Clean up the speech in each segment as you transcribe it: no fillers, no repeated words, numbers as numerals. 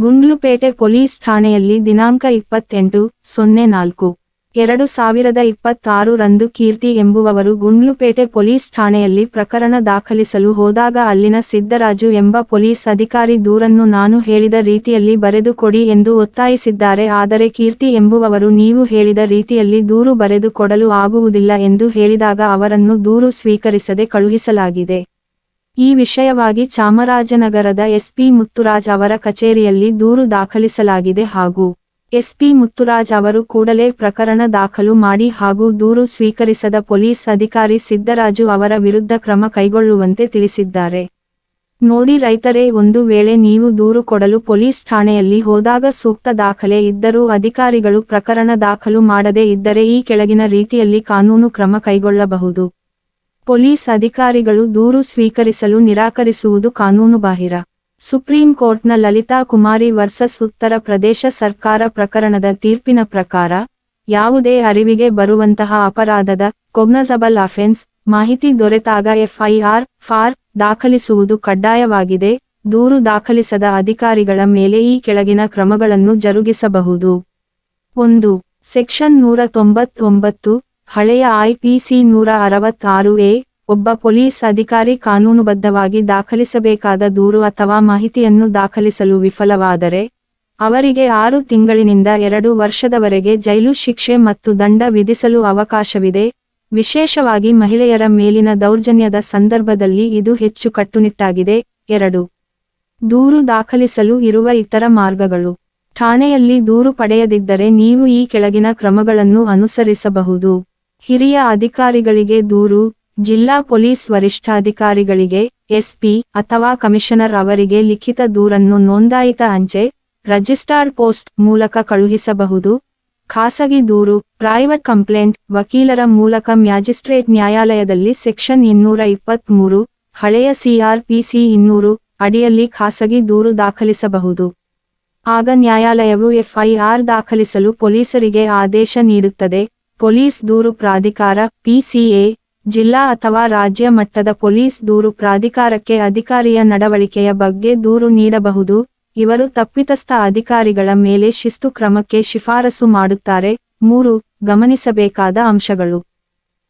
Gundlupet police ಠಾಣೆಯಲ್ಲಿ ದಿನಾಂಕ 28/4/2026 ರಂದು ಕೀರ್ತಿ ಎಂಬುವವರು ಗುಂಡ್ಲುಪೇಟೆ ಪೊಲೀಸ್ ಠಾಣೆಯಲ್ಲಿ ಪ್ರಕರಣ ದಾಖಲಿಸಲು ಹೋದಾಗ ಅಲ್ಲಿನ ಸಿದ್ದರಾಜು ಎಂಬ ಪೊಲೀಸ್ ಅಧಿಕಾರಿ ದೂರನ್ನು ನಾನು ಹೇಳಿದ ರೀತಿಯಲ್ಲಿ ಬರೆದು ಕೊಡಿ ಎಂದು ಒತ್ತಾಯಿಸಿದ್ದಾರೆ. ಆದರೆ ಕೀರ್ತಿ ಎಂಬುವವರು ನೀವು ಹೇಳಿದ ರೀತಿಯಲ್ಲಿ ದೂರು ಬರೆದು ಕೊಡಲು ಆಗುವುದಿಲ್ಲ ಎಂದು ಹೇಳಿದಾಗ ಅವರನ್ನು ದೂರು ಸ್ವೀಕರಿಸದೆ ಕಳುಹಿಸಲಾಗಿದೆ. ಈ ವಿಷಯವಾಗಿ ಚಾಮರಾಜನಗರದ ಎಸ್ಪಿ ಮುತ್ತುರಾಜ್ ಅವರ ಕಚೇರಿಯಲ್ಲಿ ದೂರು ದಾಖಲಿಸಲಾಗಿದೆ ಹಾಗೂ ಎಸ್ಪಿ ಮುತ್ತುರಾಜ್ ಅವರು ಕೂಡಲೇ ಪ್ರಕರಣ ದಾಖಲು ಮಾಡಿ ಹಾಗೂ ದೂರು ಸ್ವೀಕರಿಸದ ಪೊಲೀಸ್ ಅಧಿಕಾರಿ ಸಿದ್ದರಾಜು ಅವರ ವಿರುದ್ಧ ಕ್ರಮ ಕೈಗೊಳ್ಳುವಂತೆ ತಿಳಿಸಿದ್ದಾರೆ. ನೋಡಿ ರೈತರೇ, ಒಂದು ವೇಳೆ ನೀವು ದೂರು ಕೊಡಲು ಪೊಲೀಸ್ ಠಾಣೆಯಲ್ಲಿ ಹೋದಾಗ ಸೂಕ್ತ ದಾಖಲೆ ಇದ್ದರೂ ಅಧಿಕಾರಿಗಳು ಪ್ರಕರಣ ದಾಖಲು ಮಾಡದೇ ಇದ್ದರೆ ಈ ಕೆಳಗಿನ ರೀತಿಯಲ್ಲಿ ಕಾನೂನು ಕ್ರಮ ಕೈಗೊಳ್ಳಬಹುದು. ಪೊಲೀಸ್ ಅಧಿಕಾರಿಗಳು ದೂರು ಸ್ವೀಕರಿಸಲು ನಿರಾಕರಿಸುವುದು ಕಾನೂನುಬಾಹಿರ. ಸುಪ್ರೀಂ ಕೋರ್ಟ್ನ ಲಲಿತಾ ಕುಮಾರಿ ವರ್ಸಸ್ ಉತ್ತರ ಪ್ರದೇಶ ಸರ್ಕಾರ ಪ್ರಕರಣದ ತೀರ್ಪಿನ ಪ್ರಕಾರ ಯಾವುದೇ ಅರಿವಿಗೆ ಬರುವಂತಹ ಅಪರಾಧದ ಕೊಗ್ನಸಬಲ್ ಅಫೆನ್ಸ್ ಮಾಹಿತಿ ದೊರೆತಾಗ ಎಫ್ಐಆರ್ ಫಾರ್ ದಾಖಲಿಸುವುದು ಕಡ್ಡಾಯವಾಗಿದೆ. ದೂರು ದಾಖಲಿಸದ ಅಧಿಕಾರಿಗಳ ಮೇಲೆ ಈ ಕೆಳಗಿನ ಕ್ರಮಗಳನ್ನು ಜರುಗಿಸಬಹುದು. 1. ಸೆಕ್ಷನ್ 199 ಹಳೆಯ ಐಪಿಸಿ 166A ಒಬ್ಬ ಪೊಲೀಸ್ ಅಧಿಕಾರಿ ಕಾನೂನುಬದ್ಧವಾಗಿ ದಾಖಲಿಸಬೇಕಾದ ದೂರು ಅಥವಾ ಮಾಹಿತಿಯನ್ನು ದಾಖಲಿಸಲು ವಿಫಲವಾದರೆ ಅವರಿಗೆ 6 ತಿಂಗಳಿನಿಂದ 2 ವರ್ಷದವರೆಗೆ ಜೈಲು ಶಿಕ್ಷೆ ಮತ್ತು ದಂಡ ವಿಧಿಸಲು ಅವಕಾಶವಿದೆ. ವಿಶೇಷವಾಗಿ ಮಹಿಳೆಯರ ಮೇಲಿನ ದೌರ್ಜನ್ಯದ ಸಂದರ್ಭದಲ್ಲಿ ಇದು ಹೆಚ್ಚು ಕಟ್ಟುನಿಟ್ಟಾಗಿದೆ. 2. ದೂರು ದಾಖಲಿಸಲು ಇರುವ ಇತರ ಮಾರ್ಗಗಳು. ಠಾಣೆಯಲ್ಲಿ ದೂರು ಪಡೆಯದಿದ್ದರೆ ನೀವು ಈ ಕೆಳಗಿನ ಕ್ರಮಗಳನ್ನು ಅನುಸರಿಸಬಹುದು. ಹಿರಿಯ ಅಧಿಕಾರಿಗಳಿಗೆ ದೂರು. ಜಿಲ್ಲಾ ಪೊಲೀಸ್ ವರಿಷ್ಠಾಧಿಕಾರಿಗಳಿಗೆ ಎಸ್ಪಿ ಅಥವಾ ಕಮಿಷನರ್ ಅವರಿಗೆ ಲಿಖಿತ ದೂರನ್ನು ನೋಂದಾಯಿತ ಅಂಚೆ ರಿಜಿಸ್ಟರ್ಡ್ ಪೋಸ್ಟ್ ಮೂಲಕ ಕಳುಹಿಸಬಹುದು. ಖಾಸಗಿ ದೂರು ಪ್ರೈವೇಟ್ ಕಂಪ್ಲೇಂಟ್ ವಕೀಲರ ಮೂಲಕ ಮ್ಯಾಜಿಸ್ಟ್ರೇಟ್ ನ್ಯಾಯಾಲಯದಲ್ಲಿ ಸೆಕ್ಷನ್ 223 ಹಳೆಯ ಸಿಆರ್ಪಿಸಿ 200 ಅಡಿಯಲ್ಲಿ ಖಾಸಗಿ ದೂರು ದಾಖಲಿಸಬಹುದು. ಆಗ ನ್ಯಾಯಾಲಯವು ಎಫ್ಐಆರ್ ದಾಖಲಿಸಲು ಪೊಲೀಸರಿಗೆ ಆದೇಶ ನೀಡುತ್ತದೆ. ಪೊಲೀಸ್ ದೂರು ಪ್ರಾಧಿಕಾರ PCA ಜಿಲ್ಲಾ ಅಥವಾ ರಾಜ್ಯ ಮಟ್ಟದ ಪೊಲೀಸ್ ದೂರು ಪ್ರಾಧಿಕಾರಕ್ಕೆ ಅಧಿಕಾರಿಯ ನಡವಳಿಕೆಯ ಬಗ್ಗೆ ದೂರು ನೀಡಬಹುದು. ಇವರು ತಪ್ಪಿತಸ್ಥ ಅಧಿಕಾರಿಗಳ ಮೇಲೆ ಶಿಸ್ತು ಕ್ರಮಕ್ಕೆ ಶಿಫಾರಸು ಮಾಡುತ್ತಾರೆ. 3. ಗಮನಿಸಬೇಕಾದ ಅಂಶಗಳು.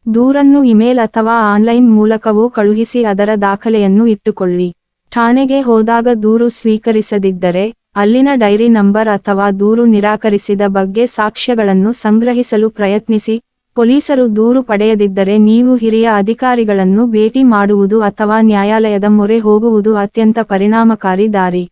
ದೂರನ್ನು ಇಮೇಲ್ ಅಥವಾ ಆನ್ಲೈನ್ ಮೂಲಕವೂ ಕಳುಹಿಸಿ ಅದರ ದಾಖಲೆಯನ್ನು ಇಟ್ಟುಕೊಳ್ಳಿ. ಠಾಣೆಗೆ ಹೋದಾಗ ದೂರು ಸ್ವೀಕರಿಸದಿದ್ದರೆ ಅಲ್ಲಿನ ಡೈರಿ ನಂಬರ್ ಅಥವಾ ದೂರು ನಿರಾಕರಿಸಿದ ಬಗ್ಗೆ ಸಾಕ್ಷ್ಯಗಳನ್ನು ಸಂಗ್ರಹಿಸಲು ಪ್ರಯತ್ನಿಸಿ. ಪೊಲೀಸರು ದೂರು ಪಡೆಯದಿದ್ದರೆ ನೀವು ಹಿರಿಯ ಅಧಿಕಾರಿಗಳನ್ನು ಭೇಟಿ ಮಾಡುವುದು ಅಥವಾ ನ್ಯಾಯಾಲಯದ ಮೊರೆ ಹೋಗುವುದು ಅತ್ಯಂತ ಪರಿಣಾಮಕಾರಿ ದಾರಿ.